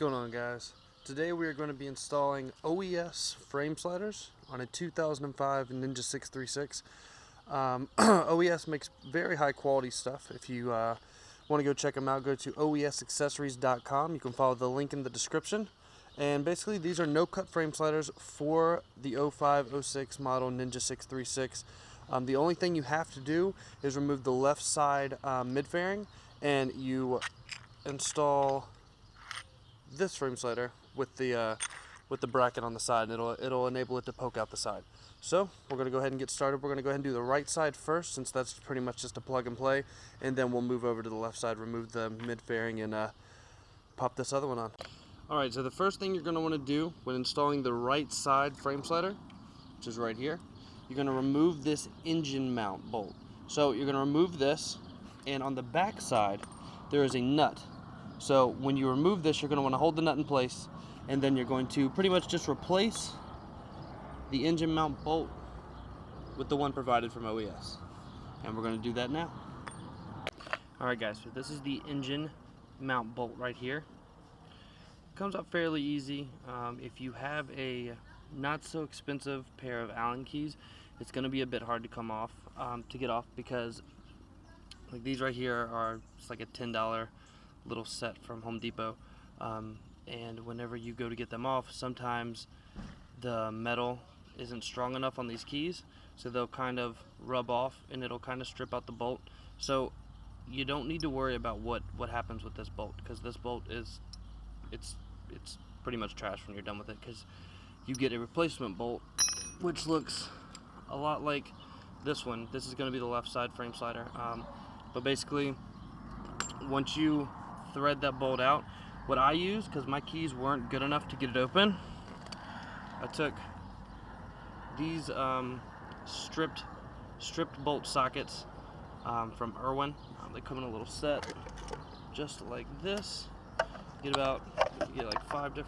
going on, guys? Today we are going to be installing OES frame sliders on a 2005 Ninja 636. OES makes very high quality stuff. If you want to go check them out, go to oesaccessories.com. You can follow the link in the description. And basically these are no-cut frame sliders for the 05-06 model Ninja 636. The only thing you have to do is remove the left side mid-fairing, and you install this frame slider with the bracket on the side, and it'll enable it to poke out the side. So we're going to go ahead and get started. We're going to go ahead and do the right side first, since that's pretty much just a plug and play, and then we'll move over to the left side, remove the mid fairing, and pop this other one on. Alright, so the first thing you're going to want to do when installing the right side frame slider, which is right here, you're going to remove this engine mount bolt. So you're going to remove this, and on the back side there is a nut. So when you remove this, you're going to want to hold the nut in place, and then you're going to pretty much just replace the engine mount bolt with the one provided from OES. And we're going to do that now. Alright guys, so this is the engine mount bolt right here. It comes out fairly easy. If you have a not so expensive pair of Allen keys, it's going to be a bit hard to get off, because like these right here are just like a $10 little set from Home Depot, and whenever you go to get them off, sometimes the metal isn't strong enough on these keys, so they'll kind of rub off and it'll kind of strip out the bolt. So you don't need to worry about what happens with this bolt, because this bolt is it's pretty much trash when you're done with it, because you get a replacement bolt which looks a lot like this one. This is going to be the left side frame slider, but basically once you thread that bolt out, what I use, because my keys weren't good enough to get it open, I took these stripped bolt sockets from Irwin. They come in a little set just like this. You get like 5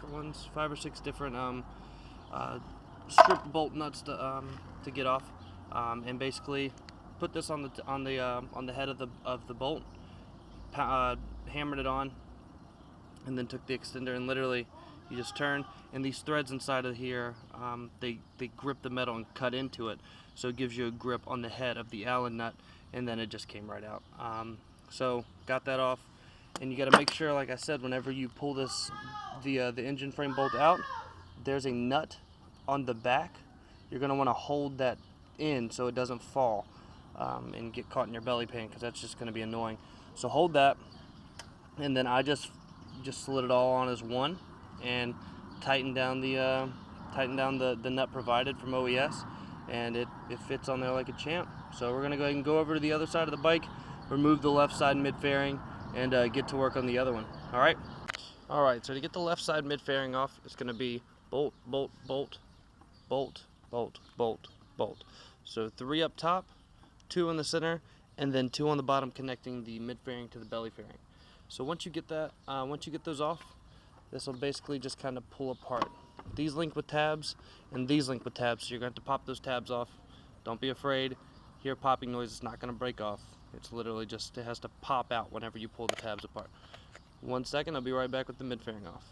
or 6 different stripped bolt nuts to get off, and basically put this on the head of the bolt, hammered it on, and then took the extender, and literally you just turn, and these threads inside of here, they grip the metal and cut into it, so it gives you a grip on the head of the Allen nut, and then it just came right out. So got that off, and you got to make sure, like I said, whenever you pull the engine frame bolt out, there's a nut on the back. You're going to want to hold that in so it doesn't fall and get caught in your belly pan, because that's just going to be annoying. So hold that, and then I just slid it all on as one and tighten down the nut provided from OES, and it fits on there like a champ. So we're gonna go ahead and go over to the other side of the bike, remove the left side mid fairing, and get to work on the other one. All right, so to get the left side mid fairing off, it's gonna be bolt, bolt, bolt, bolt, bolt, bolt, bolt. So 3 up top, 2 in the center, and then 2 on the bottom connecting the mid fairing to the belly fairing. So once you get those off, this will basically just kind of pull apart. These link with tabs, and these link with tabs, so you're going to have to pop those tabs off. Don't be afraid. Hear popping noise, it's not going to break off. It's literally just, it has to pop out whenever you pull the tabs apart. 1 second, I'll be right back with the mid fairing off.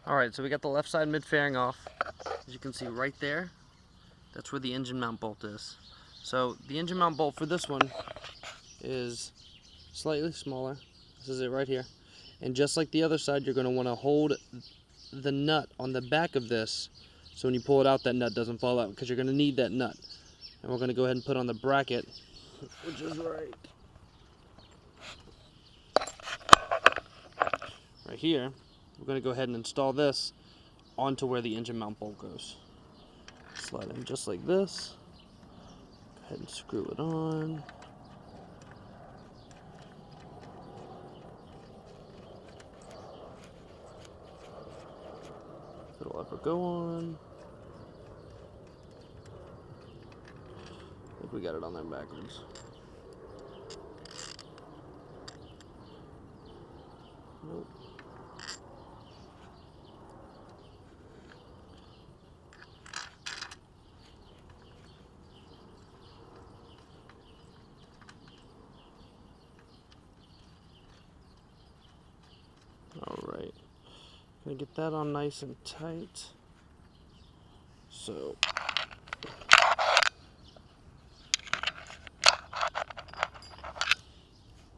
Alright, so we got the left side mid fairing off. As you can see right there, that's where the engine mount bolt is. So the engine mount bolt for this one is slightly smaller. This is it right here. And just like the other side, you're going to want to hold the nut on the back of this, so when you pull it out, that nut doesn't fall out, because you're going to need that nut. And we're going to go ahead and put on the bracket, which is right here. We're going to go ahead and install this onto where the engine mount bolt goes. Slide in just like this. Go ahead and screw it on. It'll ever go on. I think we got it on there backwards. Nope. Alright. Gonna get that on nice and tight. So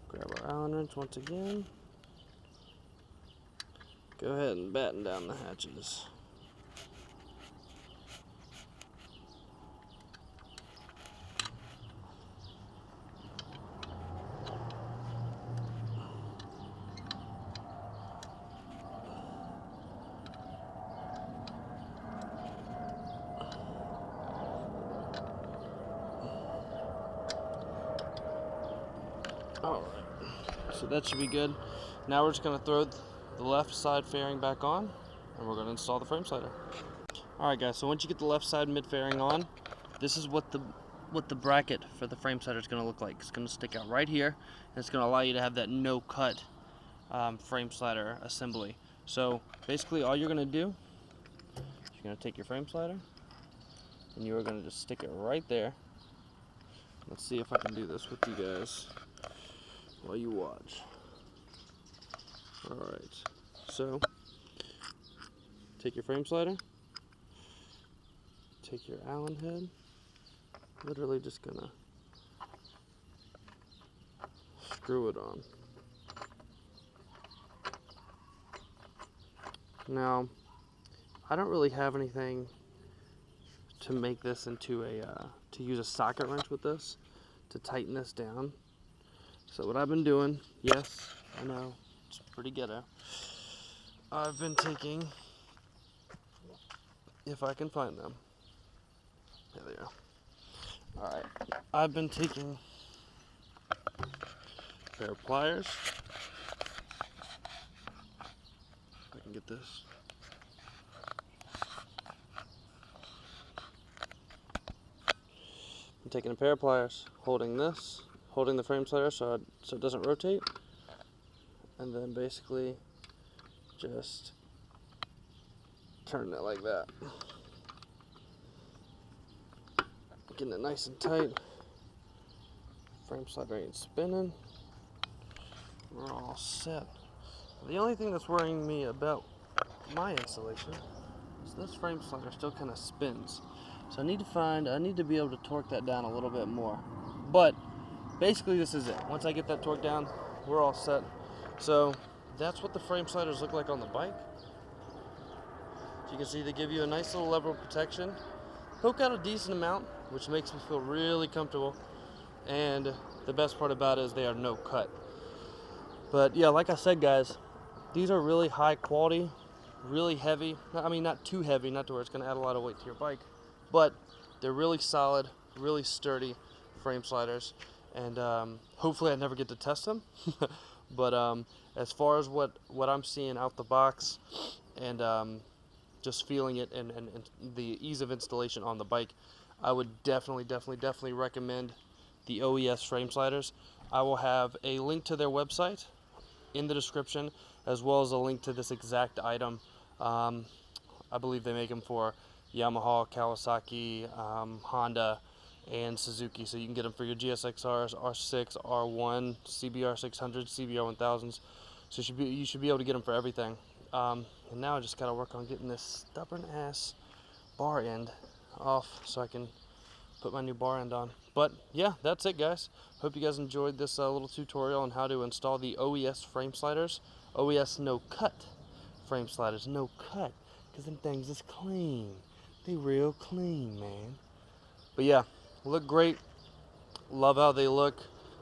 grab our Allen wrench once again. Go ahead and batten down the hatches. Alright, so that should be good. Now we're just going to throw the left side fairing back on, and we're going to install the frame slider. Alright guys, so once you get the left side mid fairing on, this is what the bracket for the frame slider is going to look like. It's going to stick out right here, and it's going to allow you to have that no cut frame slider assembly. So basically all you're going to do is you're going to take your frame slider, and you are going to just stick it right there. Let's see if I can do this with you guys while you watch. Alright, so take your frame slider, take your Allen head, literally just gonna screw it on. Now, I don't really have anything to make this into to use a socket wrench with this to tighten this down. So what I've been doing, yes, I know, it's pretty ghetto. I've been taking, if I can find them, there they are. Alright, I've been taking a pair of pliers. If I can get this. I'm taking a pair of pliers, holding this, holding the frame slider so it doesn't rotate, and then basically just turn it like that. Getting it nice and tight. Frame slider ain't spinning. We're all set. The only thing that's worrying me about my installation is this frame slider still kind of spins. So I need to be able to torque that down a little bit more. But basically this is it. Once I get that torque down, we're all set. So that's what the frame sliders look like on the bike. As you can see, they give you a nice little level of protection. Poke out a decent amount, which makes me feel really comfortable. And the best part about it is they are no cut. But yeah, like I said guys, these are really high quality, really heavy. I mean, not too heavy, not to where it's going to add a lot of weight to your bike. But they're really solid, really sturdy frame sliders. And hopefully I never get to test them. But as far as what I'm seeing out the box and just feeling it and the ease of installation on the bike, I would definitely recommend the OES frame sliders. I will have a link to their website in the description, as well as a link to this exact item. I believe they make them for Yamaha, Kawasaki, Honda, and Suzuki, so you can get them for your GSXRs, R6, R1, CBR 600, CBR 1000s. So you should be able to get them for everything. And now I just gotta work on getting this stubborn ass bar end off so I can put my new bar end on. But yeah, that's it guys. Hope you guys enjoyed this little tutorial on how to install the OES frame sliders. OES no cut frame sliders, no cut, because them things is clean. They real clean, man. But yeah, look great. Love how they look.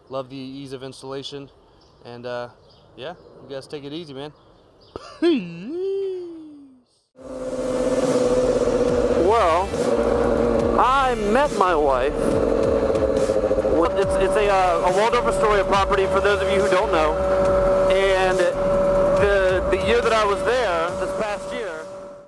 Love the ease of installation. And yeah, you guys take it easy, man. Well, I met my wife. It's a Waldorf Astoria property for those of you who don't know. And the year that I was there,